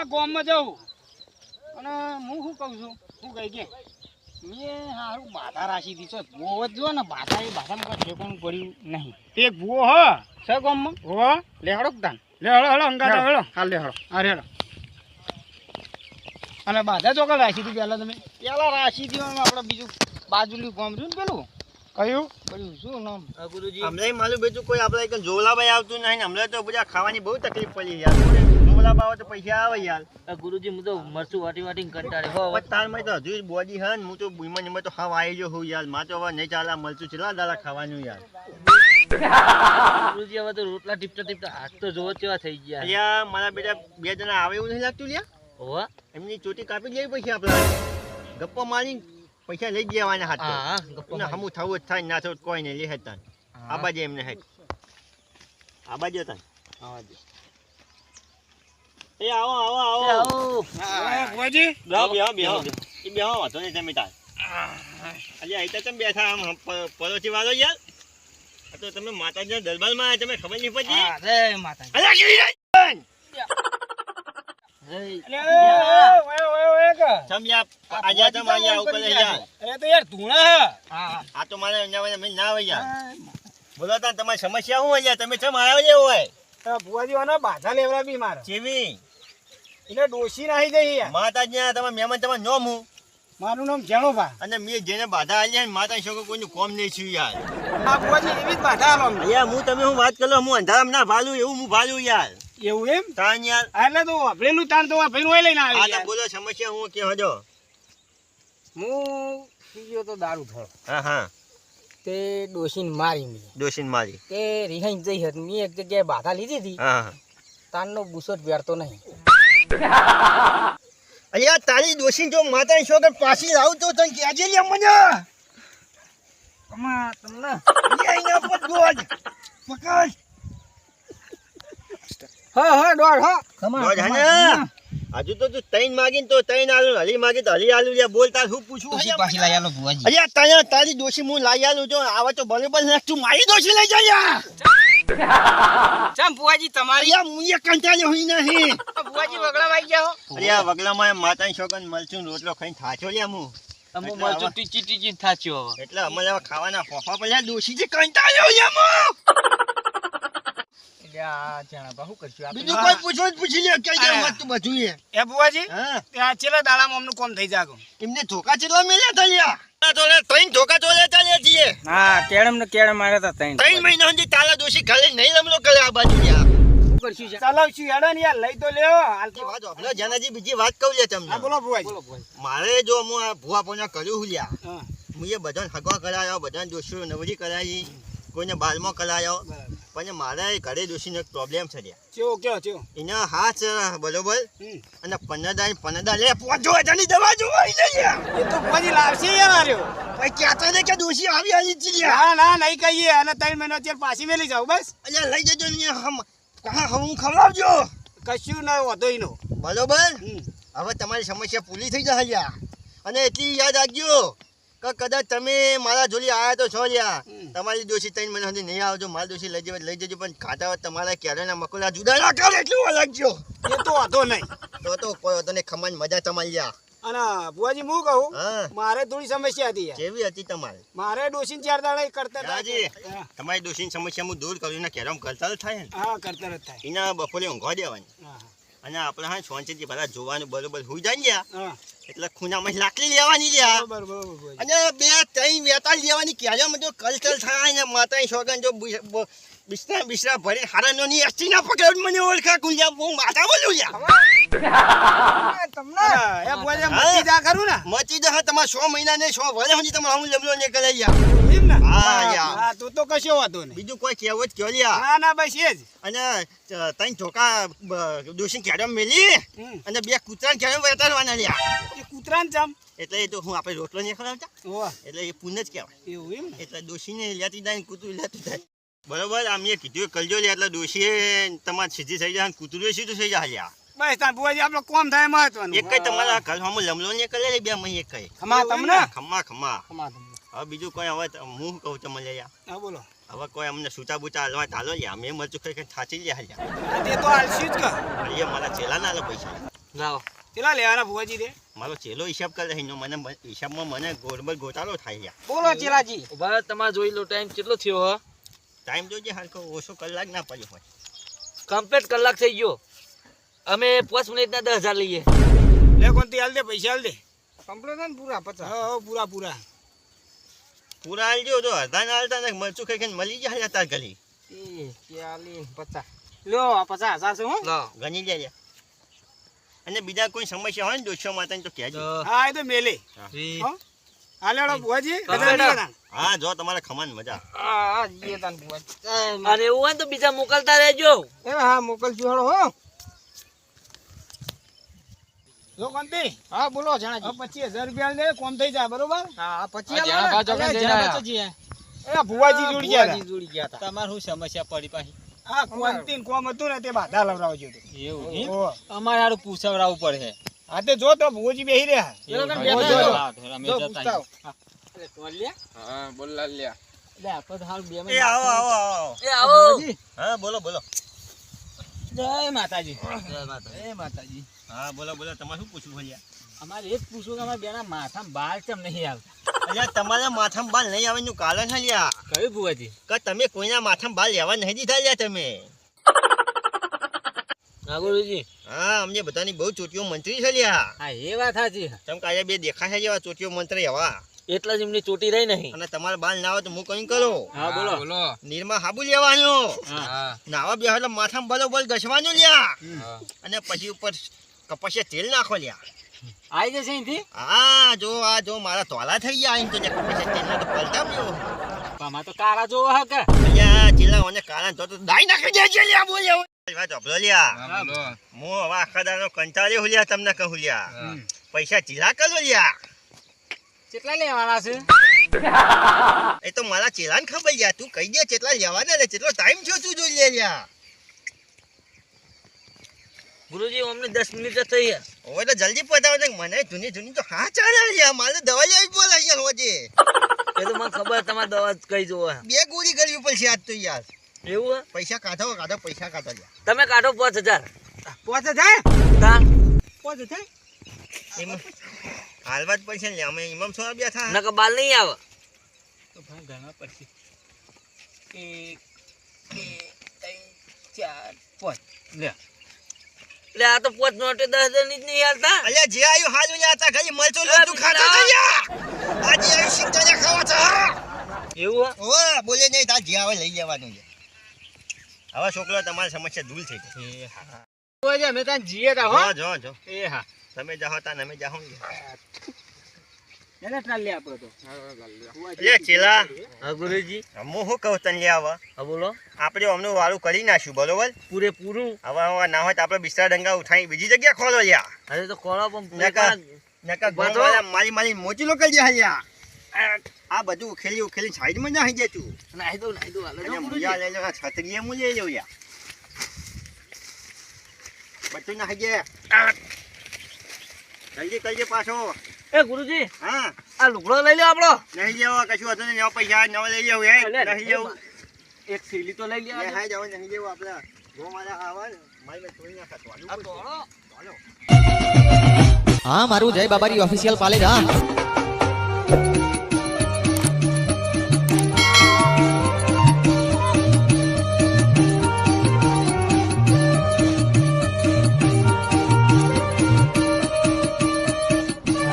પેલા ગામમાં જાઉં અને હું શું કહું છું શું કહી કે મેં હારું બાધા રાખી દીધો બહુ જ જો ને બાધા એ બાધામાં કોઈ ઠેકોણું પડ્યું નહીં તે ભૂવો હ છે ગામમાં હો લેહડો દાન લેહડો અંગાતા હેડો હા લેહડો હા રેડો અને બાધા ચોકડ રાખી હતી પહેલાં તમે પહેલાં રાખી હતી આપણે બીજું બાજુનું ગામ રહ્યું ને પેલું કયું પડ્યું શું નામ ગુરુજી હમણાં માલું બેઠું કોઈ આપણે એક જોલાભાઈ આવતું નહીં ને હમણાં તો બધા ખાવાની બહુ તકલીફ પડી યાર જોલાભાઈ આવે તો પૈસા આવે યાર ગુરુજી હું તો મરચું વાટી કંટાળે હો તાર માં તો હજુ બોડી હે ને હું તો બુઈમાં નિમા તો ખાવા આવી ગયો હું યાર માં તો હવે નહીં ચાલે મરચું ચેલા દાડા ખાવાનું યાર ગુરુજી હવે તો રોટલા ટીપતા હાથ તો જોવો કેવા થઈ ગયા અલ્યા મારા બેટા બે જણા આવે એવું નહીં લાગતું લ્યા હોવા એમની ચોટી કાપી લેવી પૈસા આપણે ગપ્પા મારી પૈસા લઈ જવાના હાથ હા ગપ્પા હમું થવું જ થાય ના થવું કોઈ નહીં લે હતા આ બાજુ એમને હે આ બાજુ હતા એ આવો આવો આવો ભુવાજી બેહો બેહો બેહો એ બેહો વાતો નહીં તમે તાર અલ્યા અહીં તો તમે બેઠા આમ પડોશી વાળો યાર આ તો તમે માતાજીના દરબારમાં આવ્યા તમે ખબર નહીં પડી અરે માતા અલ્યા કેવી રહી આજે તો મારી ઉપર યાર અરે તો યાર ધૂણા આ તો મારે ના આવે યાર બોલો તા તમારી સમસ્યા શું હોય યાર તમે ચમ આવ્યા જેવો હોય ભુવાજી આનો બાધા લેવડા બી મારે જેવી એટલે ડોસી નાહી જઈ યાર માતાજી તમારા મહેમાન તમારું નામ હું મારું નામ જેણોભા અને મેં જેને બાધા આલી માતા શોકો કોઈનું કોમ નહીં છું યાર આ ભુવાજી એવી જ બાધા આલો અમને યાર હું તમે હું વાત કરો હું અંધારામ ના ભાલું એવું હું ભાલું યાર એવું એમ તાન યાર એટલે તો વાપરેલું તાન તો ભાઈ નું લઈને આ આવી તો બોલો સમસ્યા હું કે હજો હું પીયો તો દારૂ થયો હા હા તે ડોસીને મારી મેં દોશીન મારી તે રિહાઈ જઈ હતી મેં એક જગ્યાએ બાધા લીધી હતી હા તાનનો બુસોટ વેરતો નહીં અલ્યા તારી દોશીન જો માતાની શોક પાછી લાવું તો તને કહેજે લે મને અમા તમને અહીંયા પર દોડ પકડ હા દોડ હા દોડ હે ને હજુ તો તું તૈન માગીને તો તૈન આલુ હલી માગી તો હલી આલુ લે બોલતા શું પૂછું ડોસી પાછી લઈ આલો ભુવાજી અલ્યા તાયા તારી દોશી હું લાઈ આલું જો આવા તો બરોબર ને તું મારી દોશી લઈ જા યાર ચમ ભુવાજી તમારી અલ્યા મુએ કંટાળ્યો હોય નહીં ભુવાજી વગડા વાઈ ગયા હો અલ્યા વગલામાં માતાની શોકન મલચું રોટલો ખાઈને થાચો લ્યા હું અમુ મરચું ટીચી થાચ્યો હવે એટલે અમે ખાવાના ફોફા પડ્યા દોશી જે કંટાળ્યો યાર બીજું કોઈ પૂછો જ પૂછી લે કઈ દે મત તું બધું એ ભુવાજી હા ત્યાં છેલ્લા દાડામાં અમનું કોમ થઈ જાગો એમને ધોકા ચેટલા મેલ્યા તા લ્યા તો લે ત્રણ ધોકા તો લેતા લે છીએ હા કેળમ ને કેળમ માર્યા તા તઈ ત્રણ મહિના સુધી તાલા દોશી ખાલી નહીં લમલો કરે આ બાજુ લ્યા શું કરશું ચલાવશું હેડો ને યાર લઈ તો લેવો હાલ તો વાત આપલો જનાજી બીજી વાત કહું લે તમને બોલો ભુવાજી મારે જો હું આ ભુવા પોના કર્યું હું લ્યા હા હું એ બધાને હગવા કરાયો બધાને દોશીઓ નવરી કરાવી કોઈને બાલમાં કરાયો પણ મારે ઘરે દોશીનો એક પ્રોબ્લેમ છે લ્યા ચેવો ચેવો એના હાથ બરોબર અને પનદા લે પહોંચો એની દવા જોવા લ્યા એ તો ભુવાજી લાવશે યાર આર્યો ભાઈ કહેતા ને કે દોશી આવી આલી જ લ્યા ના ના નહીં કહીએ અને 3 મહિના અત્યારે પાછી મેલી જાવ બસ અલ્યા લઈ જજો ને હું ખવડાવજો કશું ના વધો ઈનો બરોબર હવે તમારી સમસ્યા પૂરી થઈ જશે લ્યા અને એટલી યાદ રાખજો કે કદાચ તમે મારા જોડી આવ્યા તો છો લ્યા તમારી દોશી 3 મહિના સુધી નહીં આવજો મારી દોશી લઈ જજો પણ ખાતા તમારા ક્યારેના મકોડા જુદા ના કરે એટલું અલગજો એ તો વધો નહીં તો કોઈ હતો ને ખમાન મજા તમારી લ્યા અને ભુવાજી હું કહું હા મારે થોડી સમસ્યા હતી યાર કેવી હતી તમારે મારે ડોસીને 4 દાડા કરતા રાજી તમારી દોશીની સમસ્યા હું દૂર કર્યું ને કેરમ કરતા જ થાય ને હા કરતા જ થાય એના બપોરે ઊંઘવા દેવાની હા અને આપણે હા શાંતિથી બધા જોવાનું બરોબર હોઈ જાય ને હા એટલે ખૂણામાં લાકડી લેવાની લ્યા બરોબર અને 2-3 વેતા લેવાની ક્યારે જો કલકલ થાય ને માતાની સોગન જો બિસ્તરા ભરી હારાનો ની અસ્તી ના પકડ મને ઓળખા કુલ્યા હું માથા બોલું લ્યા તમને એ ભુવાજી મતી જા કરું ને મચી દે તમારા 100 મહિના ને 100 વર્ષ સુધી તમારે હું લમલો ને કરે યાર એમ ને હા યાર હા તો કશો વાતો નહીં બીજું કોઈ કહેવું જ કયો લ્યા ના ના બસ એ જ અને તઈ ચોકા દોશી કેરમ મેલી અને 2 કૂતરાને કેરમ વેતારવાના લ્યા એ કૂતરાને ચમ એટલે એ તો હું આપણે રોટલો નહીં ખવડાવતા ઓહ એટલે એ પુણ્ય જ કહેવાય એવું એમ એટલે દોશીને લેતી જાય ને કૂતરું લેતું જાય બરોબર આમ એ કીધું કરજો લે એટલે ડોશીએ તમારે સીધી થઈ જાય કૂતરું સીધું થઈ જાય બસ તાર બુઆજી આપણો કોમ થાય મહત્વનું એક કઈ તમારા ઘર હમ લમલો ને કરે બે મહી એક કઈ ખમા તમને ખમા ખમા ખમા તમને હવે બીજું કોઈ હવે હું કહું તમને યાર હા બોલો હવે કોઈ અમને સૂતા બૂતા હાલવા ચાલો યાર મેં મરચું કઈ થાચી લે હાલ્યા તે તો આલસી જ કર એ મારા ચેલા ના પૈસા લાવો કેટલા લેવાના ભુવાજી રે? મારો ચેલો હિસાબ કરે છે મને હિસાબમાં મને ગોળબલ ગોટાળો થાય યાર. બોલો ચેલાજી. ઉભા તમારે જોઈ લો ટાઈમ કેટલો થયો હો ટાઈમ જોજે હાલકો ઓછો કલાક ના પડ્યો હોય. કમ્પ્લીટ કલાક થઈ ગયો અમે 5 મિનિટના 10,000 લઈએ લે કોણથી હાલ દે પૈસા હાલ દે. કમ્પ્લીટ ને પૂરા 50. હા પૂરા પૂરા. પૂરા હાલજો તો અડધા ના હાલતા ને મરચું ખાઈ ખાઈને મળી જાય તાર ગલી. 40 50. લ્યો આ 50,000 છે હો. લો ગણી જાય. અને બીજા કોઈ સમસ્યા હોય ને દોસ્તો માતા તો કહેજો. હા એ તો મેલે. વીસ. હો હાલેડો ભુવાજી. કમ્પ્લીટ. હા જો તમારે ખમાન મજા. હા જીએ તાન ભુવાજી. અને એવું હોય ને તો બીજા મોકલતા રહેજો એ હા મોકલજો હળો હો. જો કોંતી. હા બોલો જણાજી. 25,000 રૂપિયા દે કોમ થઈ જાય બરોબર. હા 25 એ ભુવાજી જોડી ગયા હતા. તમાર શું સમસ્યા પડી પાછી હા કોંતી કોમ હતું ને તે બાધા લવરાવજો તો. એવું ઓહો. અમારે હારું પૂછવરાવું પડે હા તે જો તો ભુવાજી બેહી રહ્યા. એ લોકો જો, બેઠા જો, જો. જો પૂછતા આવો. હા બોલ લ્યા લે આપો હાલ બે એ આવો આવો આવો. એ આવો ભુવાજી. હા બોલો બોલો. જય માતાજી. જય માતા જય માતાજી. હા બોલો બોલો તમારે શું પૂછવું હોય યાર? અમારે એ જ પૂછવું કે અમારે બેના માથામાં બાલ કેમ નહીં આવતા અલ્યા તમારા માથામાં બાલ નહીં આવવાનું કારણ છે લ્યા કયું ભુવાજી કે તમે કોઈના માથામાં બાલ લેવા નહીં દીધા લ્યા તમે. હા ગુરુજી હા અમને બધાની બહુ ચોટીઓ મંત્રી છે લ્યા. હા એ વાત સાચી તમ કાયા બે દેખાશે જેવા ચોટીઓ મંત્રી એવા. એટલા જ એમની ચોટી રહી નહીં અને તમારા બાલ ના આવે તો હું કઈ કરો હા બોલો નીરમાં હાબુ લેવાનો હા નાવા બે એટલે માથામાં બરોબર ઘસવાનું લ્યા અને પછી ઉપર કપાસિયા તેલ નાખો લ્યા. આવી જશે અહીંથી હા જો મારા તોલા થઈ ગયા એમ તો જે કપાસિયા તેલનો તો પલટા લ્યો. આમાં તો કાળા જોવો હા કે અલ્યા ચીલા મને કાળા તો દાઈ નાખી દેજે લ્યા બોલ્યા. વાત અભલો લ્યા હું હવે આખા દાનો કંટાળ્યો લ્યા તમને કહું લ્યા પૈસા ચીલા કરો લ્યા. કેટલા લેવાના છે? એ તો મારા ચેલાને ખબર લ્યા તું કહી દે કેટલા લેવાના લે કેટલો ટાઈમ થયો તું જોઈ લે લ્યા. ગુરુજી અમને 10 મિનિટ જ થઈ હવે તો જલ્દી પતાવો ને મને જૂની તો હા ચાલે લ્યા મારે દવા લેવી બોલે યાર હોજે. એ તો મને ખબર તમારે દવા કઈ જોવો બે ગોળી કરવી પડશે આજ તો યાર. એવું હે? પૈસા કાઢો પૈસા કાઢો લ્યા. તમે કાઢો 5,000 5000. તા 5000. એમાં હાલવા જ પડશે ને લ્યા અમે ઇમામ સોના બેઠા. નકર બાલ નહીં આવે તો ભાઈ ઘણા પડશે. 1 2 3 4 5 લે. એટલે આ તો 5 નોટે 10,000 ની જ નહીં હાલતા અલ્યા જે આયુ હાલ લ્યા તા ખાલી મરચો લોટું ખાતો તો લ્યા. આજે આયુ સિંગતળિયા ખાવા છે. એવું હે? ઓય બોલે નહીં તાર જે આવે લઈ જવાનું છે. હવે છોકરો તમારી સમસ્યા દૂર થઈ ગઈ. ભુવાજી અમે તાન જીએ તા હો. જો એ હા. તમે જાહો તા અમે જાહો. એને ટ્રાલ લે આપણો તો. લે ચેલા હા ગુરુજી હું શું કહું તને લે હવે હા બોલો આપણે અમનું વાળું કરી નાખ્યું બરોબર. પૂરેપૂરું હવે ના હોય તો આપણે બિસ્તરા ડંગા ઉઠાઈ બીજી જગ્યા ખોલો લ્યા. અરે તો કોળા પણ નકા ગોળવાળા મારી મોચીલો કરી દે લ્યા. આ બધું ઉખેલી સાઈડમાં નાખી દે તું. નાહી દો હાલે અને મુયા લઈ લો છત્રીએ મુ લઈ લો યાર. બધું નાખી દે. જલ્દી કરજે પાછો. એ ગુરુજી હા આ લુગડો લઈ લો આપણો નહીં લેવો કશું હતું ને લેવા પૈસા નવા લઈ લેવું હે નહીં લેવું. એક થેલી તો લઈ લે હા જાવ નહીં લેવું આપણે ગો મારા આવા ને મારી થોડી ના ખાતો આ તોડો હા મારું જય બાબારી ઓફિશિયલ પાલેજ હા